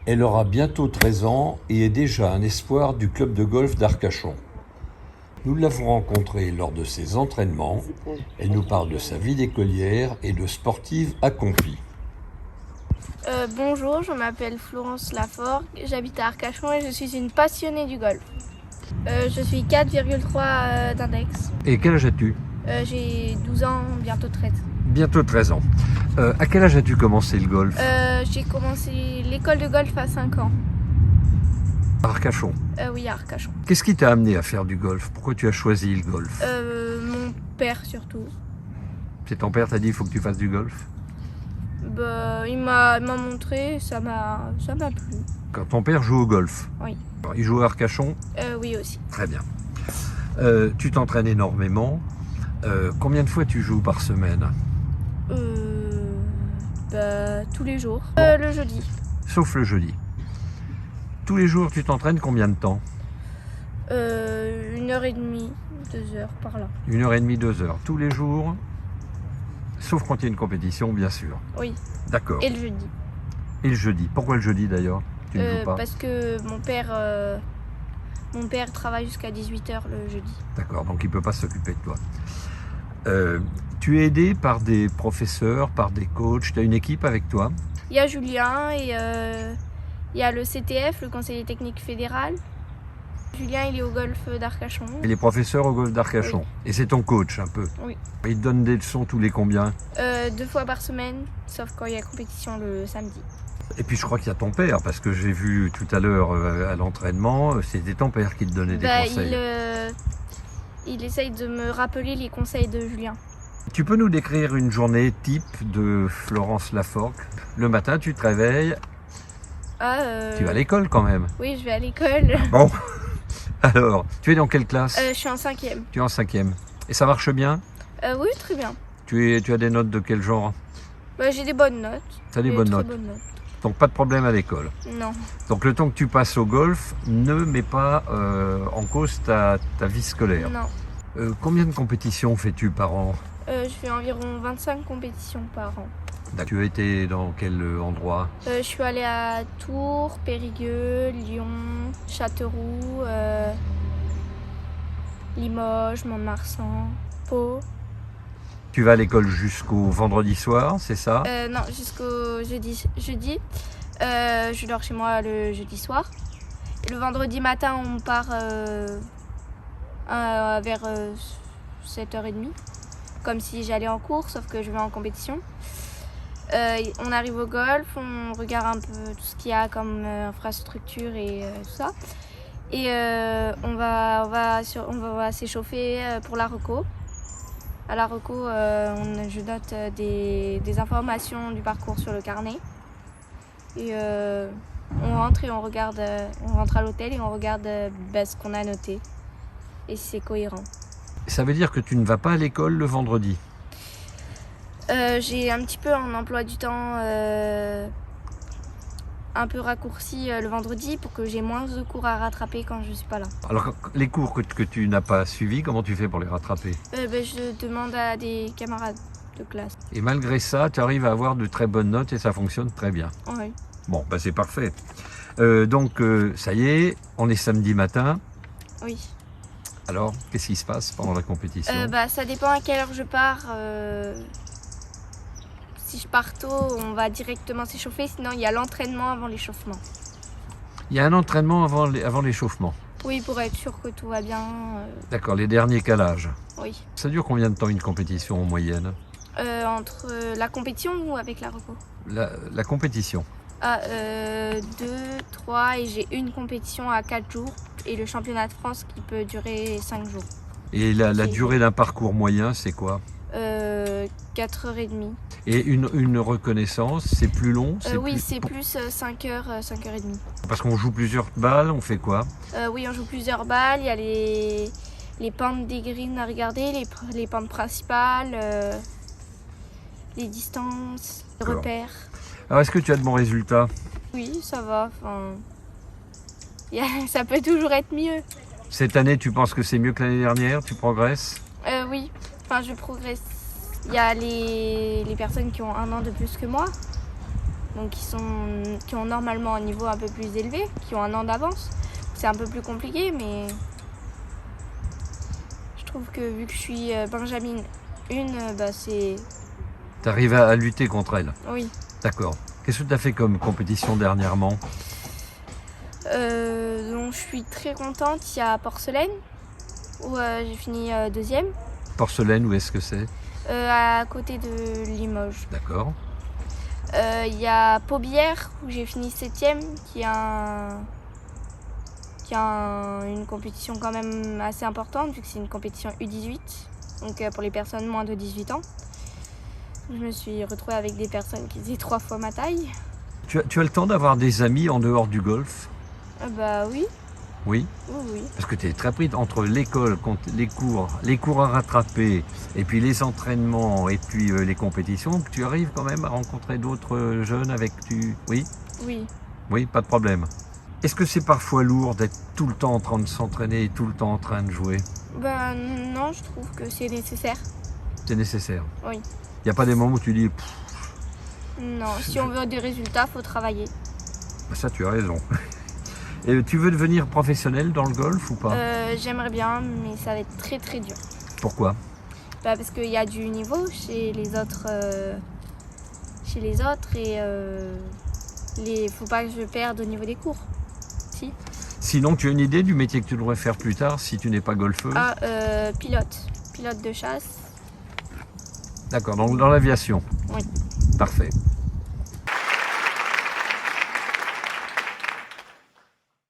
Elle aura bientôt 13 ans et est déjà un espoir du club de golf d'Arcachon. Nous l'avons rencontrée lors de ses entraînements. Elle nous parle de sa vie d'écolière et de sportive accomplie. Bonjour, je m'appelle Florence Laforgue, j'habite à Arcachon et je suis une passionnée du golf. Je suis 4,3 d'index. Et quel âge as-tu ? J'ai 12 ans, bientôt 13. Bientôt 13 ans. À quel âge as-tu commencé le golf ? J'ai commencé l'école de golf à 5 ans. À Arcachon. Oui, à Arcachon. Qu'est-ce qui t'a amené à faire du golf ? Pourquoi tu as choisi le golf ? Mon père surtout. C'est ton père t'a dit il faut que tu fasses du golf ? Il m'a montré, ça m'a plu. Quand ton père joue au golf ? Oui. Il joue à Arcachon ? Oui aussi. Très bien. Tu t'entraînes énormément. Combien de fois tu joues par semaine ? Tous les jours. Le jeudi. Sauf le jeudi. Tous les jours tu t'entraînes combien de temps ? 1h30, 2 heures par là. 1h30, 2 heures. Tous les jours ? Sauf quand il y a une compétition, bien sûr. Oui. D'accord. Et le jeudi. Et le jeudi ? Pourquoi le jeudi d'ailleurs ? Tu ne joues pas ? Parce que mon père travaille jusqu'à 18h le jeudi. D'accord, donc il ne peut pas s'occuper de toi. Tu es aidé par des professeurs, par des coachs, tu as une équipe avec toi ? Il y a Julien et il y a le CTF, le conseiller technique fédéral. Julien, il est au golf d'Arcachon. Et les professeurs au golf d'Arcachon. Oui. Et c'est ton coach un peu ? Oui. Il te donne des leçons tous les combien ? 2 fois par semaine, sauf quand il y a compétition le samedi. Et puis je crois qu'il y a ton père, parce que j'ai vu tout à l'heure à l'entraînement, c'était ton père qui te donnait des conseils. Il essaye de me rappeler les conseils de Julien. Tu peux nous décrire une journée type de Florence Laforgue ? Le matin, tu te réveilles, tu vas à l'école quand même. Oui, je vais à l'école. Bon, alors, tu es dans quelle classe ? Je suis en 5e. Tu es en 5e. Et ça marche bien ? Oui, très bien. Tu as des notes de quel genre ? J'ai des bonnes notes. Tu as des bonnes notes. Donc pas de problème à l'école. Non. Donc le temps que tu passes au golf ne met pas en cause ta vie scolaire. Non. Combien de compétitions fais-tu par an ? Je fais environ 25 compétitions par an. Tu as été dans quel endroit ? Je suis allée à Tours, Périgueux, Lyon, Châteauroux, Limoges, Mont-de-Marsan, Pau. Tu vas à l'école jusqu'au vendredi soir, c'est ça ? Non, jusqu'au jeudi. Je dors chez moi le jeudi soir. Et le vendredi matin, on part vers 7h30. Comme si j'allais en cours, sauf que je vais en compétition. On arrive au golf, on regarde un peu tout ce qu'il y a comme infrastructure et tout ça. Et on va s'échauffer pour la reco. À la reco, je note des informations du parcours sur le carnet. Et on rentre et on rentre à l'hôtel et on regarde ce qu'on a noté et si c'est cohérent. Ça veut dire que tu ne vas pas à l'école le vendredi ? J'ai un petit peu un emploi du temps un peu raccourci le vendredi pour que j'ai moins de cours à rattraper quand je ne suis pas là. Alors les cours que tu n'as pas suivis, comment tu fais pour les rattraper ? Je demande à des camarades de classe. Et malgré ça, tu arrives à avoir de très bonnes notes et ça fonctionne très bien. Oui. Bon, c'est parfait. Donc ça y est, on est samedi matin. Oui. Alors, qu'est-ce qui se passe pendant la compétition ? Ça dépend à quelle heure je pars. Si je pars tôt, on va directement s'échauffer. Sinon, il y a l'entraînement avant l'échauffement. Il y a un entraînement avant l'échauffement ? Oui, pour être sûr que tout va bien. D'accord, les derniers calages. Oui. Ça dure combien de temps une compétition en moyenne ? Entre la compétition ou avec la reco ? La compétition. 2, 3 et j'ai une compétition à 4 jours et le championnat de France qui peut durer 5 jours. Et la durée d'un parcours moyen, c'est quoi ? 4h30. Et une reconnaissance, c'est plus long ? Oui, c'est plus 5h, 5h30. Parce qu'on joue plusieurs balles, on fait quoi ? Oui, on joue plusieurs balles, il y a les pentes des greens à regarder, les pentes principales, les distances, les repères. Alors, est-ce que tu as de bons résultats ? Oui, ça va. Ça peut toujours être mieux. Cette année, tu penses que c'est mieux que l'année dernière ? Tu progresses ? Oui, je progresse. Il y a les personnes qui ont 1 an de plus que moi. donc qui ont normalement un niveau un peu plus élevé, qui ont un an d'avance. C'est un peu plus compliqué, mais je trouve que vu que je suis Benjamin 1, c'est... Tu arrives à lutter contre elle? Oui. D'accord. Qu'est-ce que tu as fait comme compétition dernièrement? Donc je suis très contente, il y a Porcelaine, où j'ai fini 2e. Porcelaine, où est-ce que c'est? À côté de Limoges. D'accord. Il y a Paubière, où j'ai fini 7e, qui a une compétition quand même assez importante, vu que c'est une compétition U18, donc pour les personnes moins de 18 ans. Je me suis retrouvée avec des personnes qui faisaient 3 fois ma taille. Tu as le temps d'avoir des amis en dehors du golf? Bah oui. Oui. Oui. Parce que tu es très pris entre l'école, les cours à rattraper, et puis les entraînements, et puis les compétitions. Tu arrives quand même à rencontrer d'autres jeunes avec tu... Oui? Oui. Oui, pas de problème. Est-ce que c'est parfois lourd d'être tout le temps en train de s'entraîner et tout le temps en train de jouer? Ben non, je trouve que c'est nécessaire. C'est nécessaire? Oui. Il n'y a pas des moments où tu dis... Non, si on veut des résultats, faut travailler. Ça, tu as raison. Et tu veux devenir professionnel dans le golf ou pas? J'aimerais bien, mais ça va être très très dur. Pourquoi? Bah, parce qu'il y a du niveau chez les autres, et faut pas que je perde au niveau des cours. Si. Sinon, tu as une idée du métier que tu devrais faire plus tard si tu n'es pas golfeuse? Pilote de chasse. D'accord, donc dans l'aviation. Oui. Parfait.